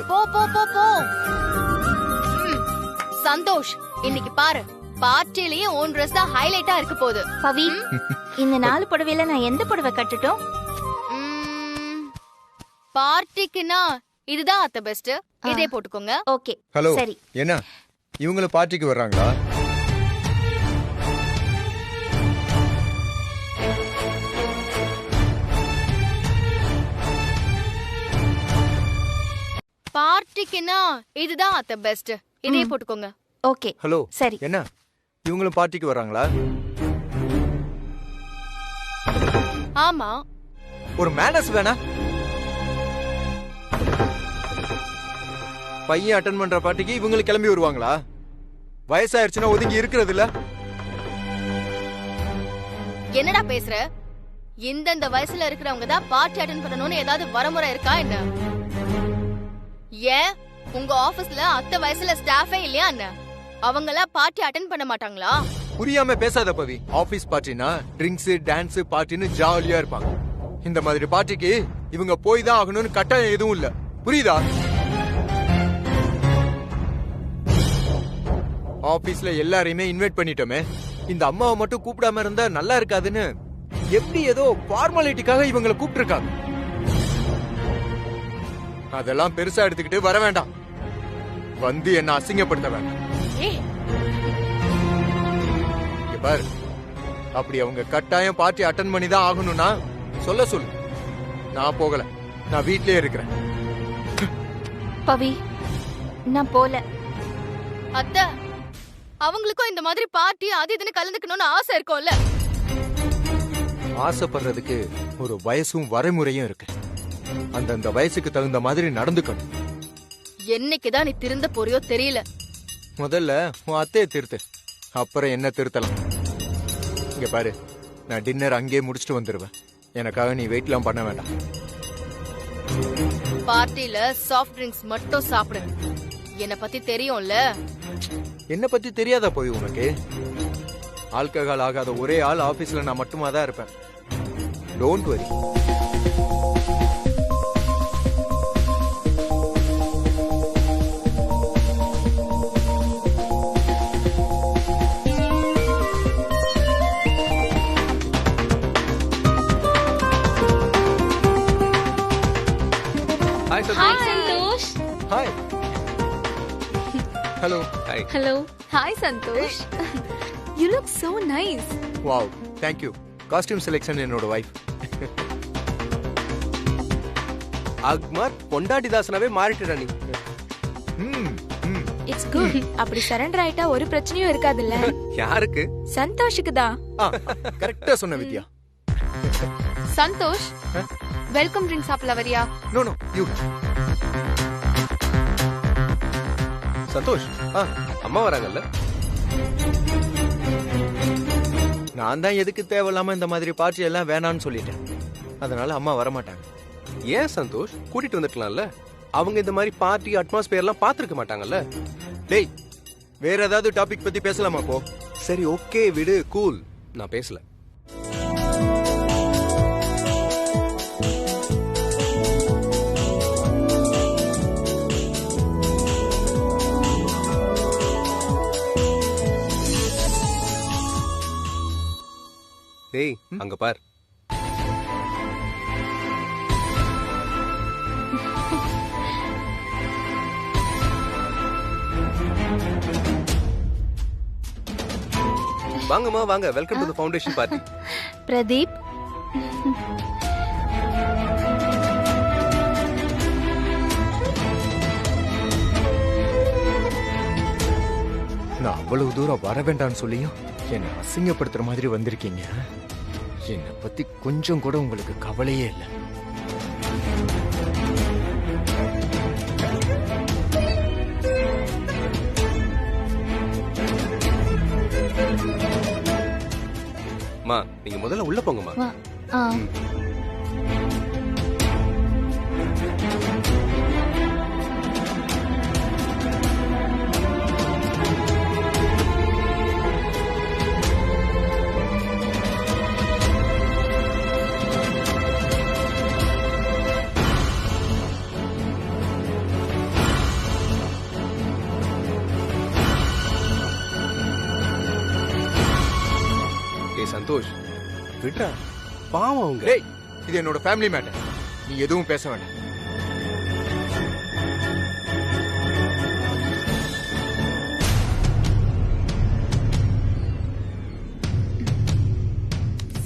போ போ போ போ. சந்தோஷ், இன்னைக்கு பாரு, பார்ட்டிலேயே ஓன் Dress தான் ஹைலைட்டா இருக்க போகுது. பவி, இந்த 4 புடவையில நான் எந்த புடவை கட்டட்டும்? பார்ட்டிக்குனா இதுதான் அத்த பெஸ்ட். இதே போட்டுக்கோங்க. ஓகே. ஹலோ, சரி. என்ன இவங்களும் பார்ட்டிக்கு வர்றாங்களா? பார்ட்டிக்குன்னா இதுதான் அத்த பெஸ்ட். இதே போட்டுக்கோங்க. ஓகே. ஹலோ சரி. என்ன இவங்களும் பார்ட்டிக்கு வர்றாங்களா? ஆமா. ஒரு மேனஸ் வேணா? பையன் அட்டெண்ட் பண்ற பார்ட்டிக்கு இவங்களும் கிளம்பி வருவாங்களா? வயசாயிருச்சுன்னா ஒதுங்கி இருக்கிறது இல்ல? என்னடா பேசுற? இந்த வயசுல இருக்கிறவங்க தான் பார்ட்டி அட்டெண்ட் பண்ணணும்னு ஏதாவது வரமுறை இருக்கா என்ன? ஏன் உங்க ஆபீஸ்ல அத்த வயசுல ஸ்டாஃபே இல்லையா என்ன? அவங்கள பார்ட்டி அட்டெண்ட் பண்ண மாட்டாங்களா? புரியாம பேசாத பவி. ஆபீஸ் பார்ட்டினா ட்ரிங்க்ஸ் டான்ஸ் பார்ட்டின்னு ஜாலியா இருப்பாங்க. இந்த மாதிரி பார்ட்டிக்கு இவங்க போய் தான் ஆகணும்னு கட்டாயம் எதுவும் இல்ல. புரியுதா? ஆபீஸ்ல எல்லாரையுமே இன்வைட் பண்ணிட்டோமே, இந்த அம்மாவை மட்டும் கூப்பிடாம இருந்தா நல்லா இருக்காதுன்னு எப்படி ஏதோ ஃபார்மாலிட்டிக்காக இவங்களை கூப்பிட்டு இருக்காங்க. அதெல்லாம் பெருசா எடுத்துக்கிட்டு வர வேண்டாம். வந்து என்ன அசிங்கப்படுத்த வேண்டாம். பாரு, அப்படி அவங்க கட்டாயம் பார்ட்டி அட்டெண்ட் பண்ணி தான் ஆகணும்னா சொல்ல சொல்லு. நான் போகல, நான் வீட்லயே இருக்கிறேன். பவி, நான் போல. அத்த, அவங்களுக்கும் இந்த மாதிரி பார்ட்டி அது இதுன்னு கலந்துக்கணும்னு ஆசை இருக்கும்ல? ஆசைப்படுறதுக்கு ஒரு வயசும் வரைமுறையும் இருக்கு. அந்தந்த வயசுக்கு தகுந்த மாதிரி நடந்துக்கணும். என்னைக்குதான் நீ திருந்த போறியோ தெரியல. முதல்ல உன் அத்தையை திருத்து, அப்புறம் என்ன திருத்தலாம். இங்க பாரு, நான் டின்னர் அங்கேயே முடிச்சுட்டு வந்துருவேன். எனக்காக நீ வெயிட்லாம் பண்ண வேண்டாம். பார்ட்டில சாஃப்ட் ட்ரிங்க்ஸ் மட்டும் சாப்பிடு. என்ன பத்தி தெரியும்ல? என்ன பத்தி தெரியாதா போய் உனக்கு? ஆல்கஹால் ஆகாத ஒரே ஆள் ஆபீஸ்ல நான் மட்டுமா தான் இருப்பேன். Don't worry. Hi, Santosh. Hi. Hello. Hi. Hello. Hi, Santosh. You look so nice. Wow, thank you. Costume selection என்னோட wife. அக்மார் பொண்டாடிதாசனாவே மாறிட்டடா நீ. It's good. அப்படி சரண்டர் ஆயிட்டா ஒரு பிரச்சனையும் இருக்காதுல்ல? யாருக்கு? சந்தோஷுக்கு தான். கரெக்ட்டா சொன்ன வித்யா. சந்தோஷ், வெல்கம் ட்ரிங்க் சாப்பிடல வரியா? No no, you. சந்தோஷ், அம்மா வராங்கல்ல? நான் தான் எதுக்கு தேவையில்லாம இந்த மாதிரி பார்ட்டி எல்லாம் வேணான்னு சொல்லிட்டேன். அதனால அம்மா வர மாட்டாங்க. ஏன் சந்தோஷ், கூட்டிட்டு வந்துட்டலாம்ல? அவங்க இந்த மாதிரி பார்ட்டி அட்மாஸ்பியர்லாம் பார்த்திருக்க மாட்டாங்கல்ல? டேய், வேற ஏதாவது டாபிக் பத்தி பேசலாமா போ? சரி, ஓகே, விடு, கூல். நான் பேசல. டேய், அங்க பார். வாங்கம்மா, வாங்க. Welcome to the foundation party. Pradeep, நான் அவ்வளவு தூரம் வர வேண்டாம்னு சொல்லியும் என்னை அசிங்கப்படுத்துற மாதிரி வந்திருக்கீங்க. என்னை பத்தி கொஞ்சம் கூட உங்களுக்கு கவலையே இல்லை. மா, நீங்க முதல்ல உள்ள போங்கம்மா. சந்தோஷ், விட்றா, பாவம் அவங்க. டேய், இது என்னோட ஃபேமிலி மேட்டர். நீ எதுவும் பேச வேண்டாம்.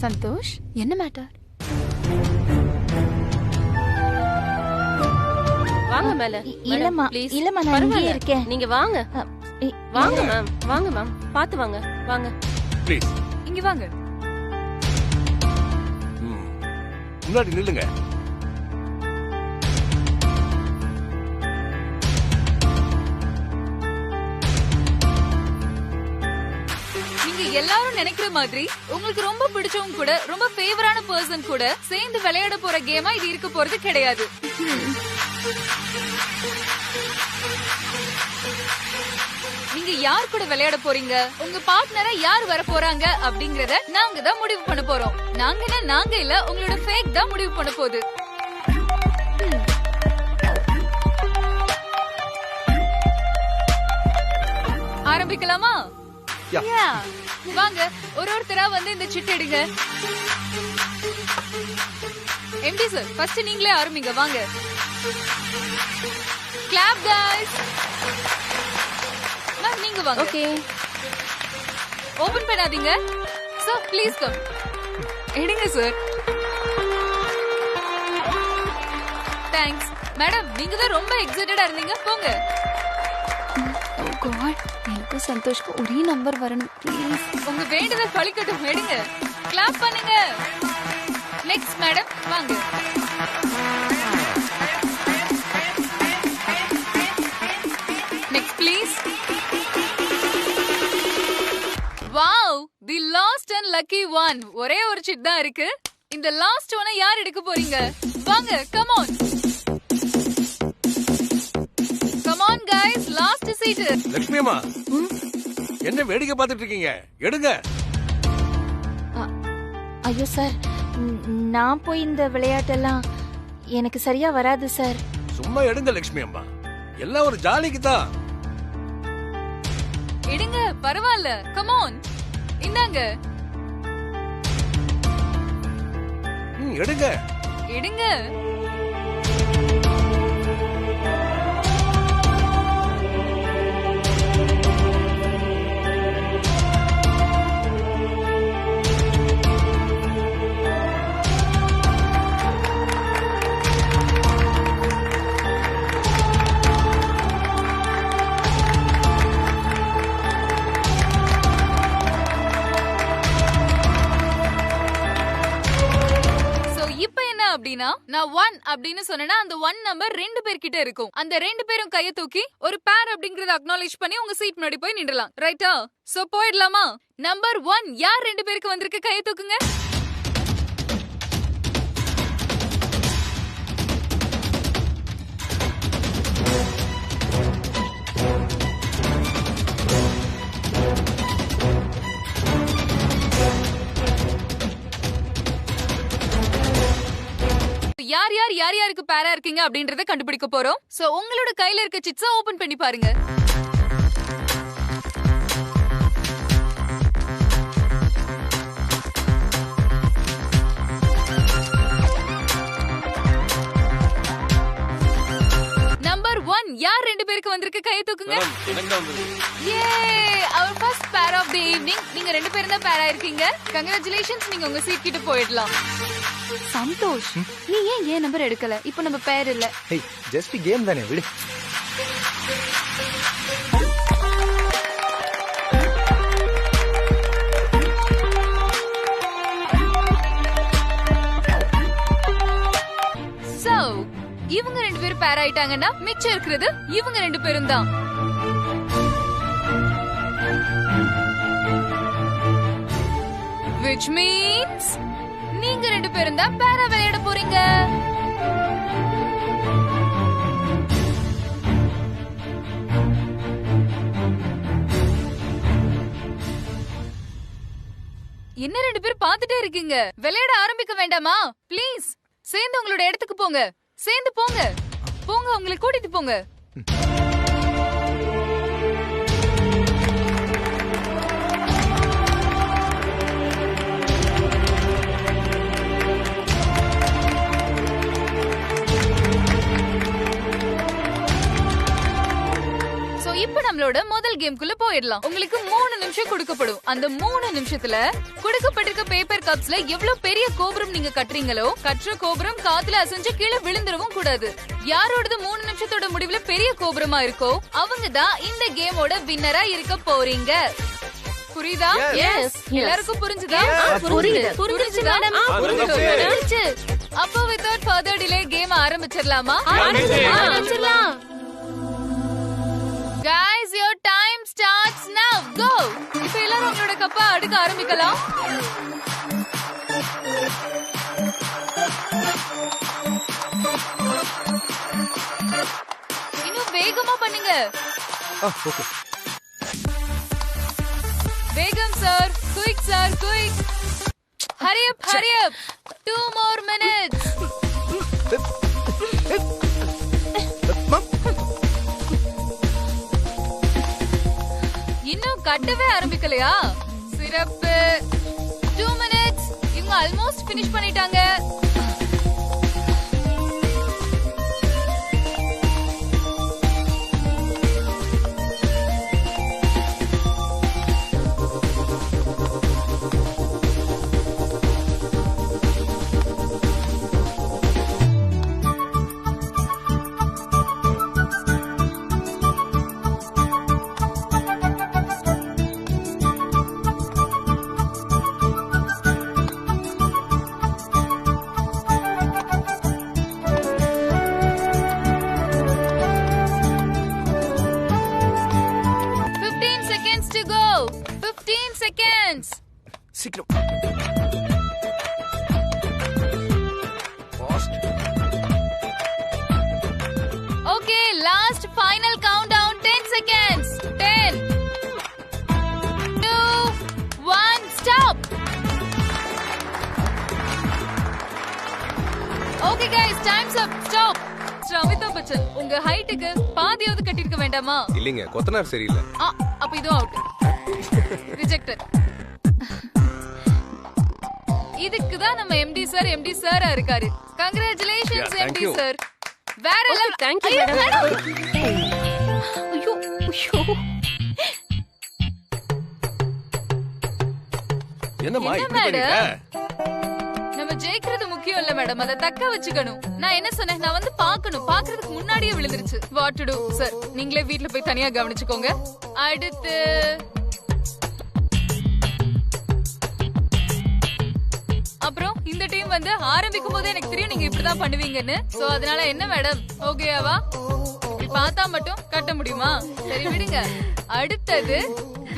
சந்தோஷ், என்ன மேட்டர்? வாங்க மேல. இல்லம்மா, ப்ளீஸ். இல்லம்மா, நான் இங்கேயே இருக்கேன். நீங்க வாங்க. வாங்க மேம், வாங்க மேம், பாத்து வாங்க. வாங்க ப்ளீஸ். இங்க வாங்க. முன்னாடி நில்லுங்க. நீங்க எல்லாரும் நினைக்கிற மாதிரி உங்களுக்கு ரொம்ப பிடிச்சவங்க கூட, ரொம்ப ஃபேவரான பர்சன் கூட சேர்ந்து விளையாட போற கேமா இது இருக்க போறது கிடையாது. நீங்க யார் கூட விளையாட போறீங்க, உங்க பார்ட்னரா யார் வர போறாங்க அப்படிங்கறத நாங்க தான் முடிவு பண்ண போறோம். நாங்க இல்ல, உங்களோட ஃபேக் தான் முடிவு பண்ண போகுது. ஆரம்பிக்கலாமா? Yeah. வாங்க, ஒருத்தரா வந்து இந்த சிட் எடுங்க. எம்டி சார், ஃபர்ஸ்ட் நீங்களே ஆரம்பிங்க. வாங்க. Clap guys. நீங்க வாங்க. ஓகே. ஓபன் பண்ணாதீங்க. Sir please come. எடுங்க சார். தேங்க்ஸ். மேடம், நீங்க தான் ரொம்ப எக்ஸைட்டடா இருந்தீங்க. போங்க. ஓ காட், எனக்கு சந்தோஷ்க்கு ஒரே நம்பர் வரணும் ப்ளீஸ். உங்க வேண்டுதல் பலிக்கட்டும். எடுங்க. கிளாப் பண்ணுங்க. நெக்ஸ்ட் மேடம், வாங்க. Next please. Wow, the last and lucky one. ஒரே ஒரு சிட் தான் இருக்கு. இந்த லாஸ்ட் ஒன்னை யார் எடுக்க போறீங்க? வாங்க, come on. Come on guys, last seat. Lakshmi அம்மா, என்ன வேடிக்கை பார்த்துட்டு இருக்கீங்க? எடுங்க. ஐயோ சார், நான் போய் இந்த விளையாட்டெல்லாம் எனக்கு சரியா வராது சார். சும்மா எடுங்க லட்சுமி அம்மா, எல்லாம் ஒரு ஜாலிக்கு தான். எடுங்க, பரவாயில்ல. கம் ஆன், இந்தாங்க. எடுங்க. எடுங்க. அப்படின்னா நான் 1 அப்படின்னு சொன்னேன்னா அந்த 1 நம்பர் 2 பேர்கிட்ட இருக்கும். அந்த 2 பேரும் கைய தூக்கி ஒரு பேர் அப்படிங்கறத அக்னாலேஜ் பண்ணி உங்க சீட் முன்னாடி போய் நின்றலாம். ரைட்டா? சோ போயிடலாமா? நம்பர் 1 யார் 2 பேருக்கு வந்திருக்கு? கைய தூக்குங்க. யார் யாருக்கு பேரா இருக்கீங்க அப்படின்றத கண்டுபிடிக்க போறோம். சோ உங்களோட கையில இருக்க சிட்ஸ ஓபன் பண்ணி பாருங்க. நம்பர் 1 யார் 2 பேருக்கு வந்திருக்கு? கைய தூக்குங்க. யே, அவர் first pair of the evening. நீங்க 2 பேரும் தான் பேரா இருக்கீங்க. கங்க்ராச்சுலேஷன்ஸ், நீங்க உங்க சீட் கிட்ட போயிடலாம். சந்தோஷ், நீ ஏன் நம்பர் எடுக்கல? இப்போ நம்ம பேர் இல்ல. ஹே, ஜஸ்ட் கேம் தானே, விடு. சோ இவங்க 2 பேரும் பேர் ஆயிட்டாங்கன்னா மிச்சம் இருக்கிறது இவங்க 2 பேரும் தான். which means நீங்க 2 பேரும் தான் பேரா விளையாட போறீங்க. என்ன 2 பேரும் பார்த்துட்டே இருக்கீங்க? விளையாட ஆரம்பிக்க வேண்டாமா? ப்ளீஸ் சேர்ந்து உங்களோட இடத்துக்கு போங்க. சேர்ந்து போங்க. போங்க, உங்களை கூட்டிட்டு போங்க. சோ இப்ப நம்மளோட முதல் கேம்குள்ள போயிடலாம். உங்களுக்கு 3 நிமிஷம் கொடுக்கப்படும். அந்த 3 நிமிஷத்துல கொடுக்கப்பட்டிருக்க பேப்பர் கப்ஸ்ல எவ்வளவு பெரிய கோபுரம் நீங்க கட்டுறீங்களோ, கற்ற கோபுரம் காத்துல அசைஞ்சு கீழே விழுந்துடவும் கூடாது. யாரோடது 3 நிமிஷத்தோட முடிவுல பெரிய கோபுரமா இருக்கோ அவங்க தான் இந்த கேமோட வின்னரா இருக்க போறீங்க. புரியுதா? எஸ். எல்லாருக்கும் புரிஞ்சுதா? புரிஞ்சுச்சு மேடம். புரிஞ்சுச்சு. அப்போ வித்அவுட் ஃபர்தர் டிலே கேம் ஆரம்பிச்சிடலாமா? ஆரம்பிச்சிடலாம். Guys, your time starts now. Go. இப்போ எல்லாரும் உங்களோட கப்பை அடுக்க ஆரம்பிக்கலாம். இன்னும் வேகமா பண்ணுங்க. ஓகே. வேகம் sir. Quick sir, quick. Hurry up, hurry up. 2 more minutes. இன்னும் கட்டவே ஆரம்பிக்கலையா? சிறப்பு. 2 minutes. இவங்க ஆல்மோஸ்ட் finish பண்ணிட்டாங்க. சீக்கிரம். Okay, last final countdown 10 seconds. 10 2 1 stop. Okay guys, times up. Stop. Amitabh Bachchan, உங்க ஹைட்டுக்கு பாதியாவது கட்டிருக்க வேண்டாமா? இல்லைங்க, கொத்தனார் சரியில்லை. அப்ப இதுவும் அவுட். ரிஜெக்டட். இதுக்கு தான் நம்ம எம்டி சாரா இருக்காரு. Congratulations MD sir. வேற லெவல். Thank you madam. ஐயோ ஐயோ. என்னம்மா இப்படி பண்ணிட்ட? பண்ணிட்ட? நம்ம ஜெயிக்கிறது முக்கியம் இல்ல மேடம், அத தக்க வச்சுக்கணும். நான் என்ன சொன்னேன், நான் வந்து பார்க்கணும். பார்க்கிறதுக்கு முன்னாடியே விழுந்துருச்சு. வாட் டு டு சார், நீங்களே வீட்ல போய் தனியா கவனிச்சுக்கோங்க. அடுத்து அப்புறம் இந்த டீம் வந்து ஆரம்பிக்கும் போது எனக்கு தெரியும் நீங்க இப்படிதான் பண்ணுவீங்கன்னு. சோ அதனால என்ன மேடம், ஓகேவா? இப்படி பார்த்தா மட்டும் கட்ட முடியுமா? சரி விடுங்க. அடுத்தது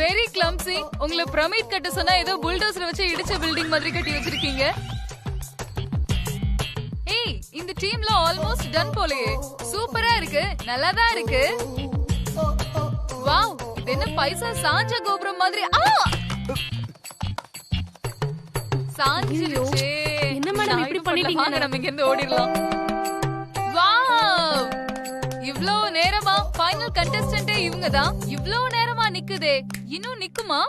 வெரி கிளம்சி. உங்களை பிரமிட் கட்ட சொன்னா ஏதோ புல்டோசரை வச்சு இடிச்ச பில்டிங் மாதிரி கட்டி வச்சிருக்கீங்க. ஏய், இந்த டீம்ல ஆல்மோஸ்ட் டன் போலயே. சூப்பரா இருக்கு, நல்லாதான் இருக்கு. வாவ், இது என்ன பைசா சாஞ்ச கோபுரம் மாதிரி. சாஞ்சிருச்சே. என்ன மேடம் இப்படி பண்ணிட்டீங்க? வாங்க நம்ம இங்க இருந்து ஓடிடலாம். வாவ், இவ்ளோ நேரமா ஃபைனல் கண்டெஸ்டன்ட்டே இவங்க தான். இவ்ளோ நேரமா நிக்குதே, இன்னும் நிக்குமா?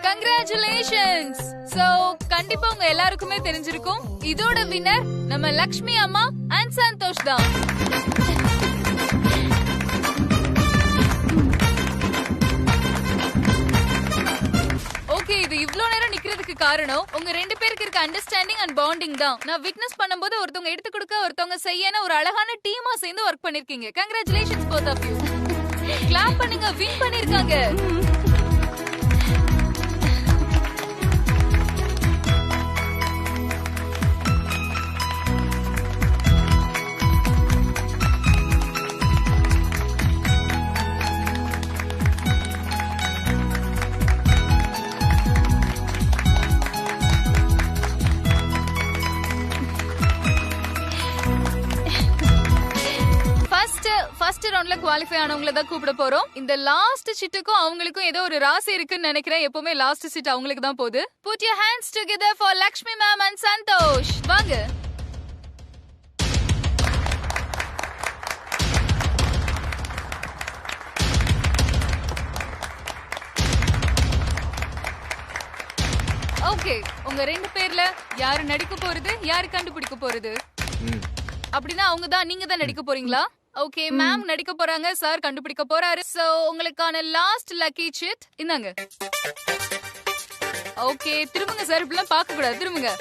கங்க்ராச்சுலேஷன்ஸ். சோ கண்டிப்பா உங்க எல்லாருக்குமே தெரிஞ்சிருக்கும், இதோட வின்னர் நம்ம லக்ஷ்மி அம்மா அண்ட் சந்தோஷ் தான். ஓகே, இது இவ்ளோ நேரம் நிக்கிறதுக்கு காரணம் உங்க 2 பேருக்கு இருக்க அண்டர்ஸ்டாண்டிங் அண்ட் பாண்டிங் தான். நான் விட்னஸ் பண்ணும்போது ஒருத்தவங்க எடுத்து கொடுக்க ஒருத்தவங்க செய்யன ஒரு அழகான டீமா சேர்ந்து வர்க் பண்ணிருக்கீங்க. Congratulations both of you. Clap பண்ணுங்க, வின் பண்ணிருக்காங்க. ஃபர்ஸ்ட் ரவுண்ட்ல குவாலிஃபை ஆனவங்கள தான் கூப்பிட போறோம். இந்த லாஸ்ட் சீட்டுக்கும் அவங்களுக்கும் ஏதோ ஒரு ராசி இருக்குன்னு நினைக்கிறேன். எப்பவுமே லாஸ்ட் சீட் அவங்களுக்கு தான் போகுது. Put your hands together for Lakshmi ma'am and Santosh. வாங்க. ஓகே, உங்க 2 பேர்ல யாரு நடிக்க போறது, யாரு கண்டுபிடிக்க போறது? அப்படின்னா நீங்க தான் நடிக்க போறீங்களா? ஓகே மேம் நடிக்க போறாங்க, சார் கண்டுபிடிக்க போறாரு. சோ உங்களுக்கான லாஸ்ட் லக்கி சிட் இந்தாங்க. ஓகே திரும்புங்க சார், இப்படிலாம் பார்க்க கூடாது, திரும்புங்க.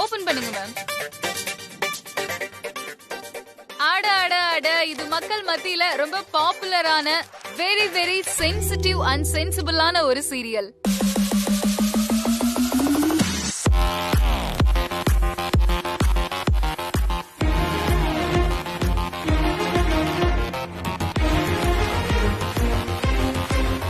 ஓபன் பண்ணுங்க மேம். அட அட அட, இது மக்கள் மத்தியில ரொம்ப பாப்புலரான வெரி வெரி சென்சிட்டிவ் அண்ட் சென்சிபிளான ஒரு சீரியல்.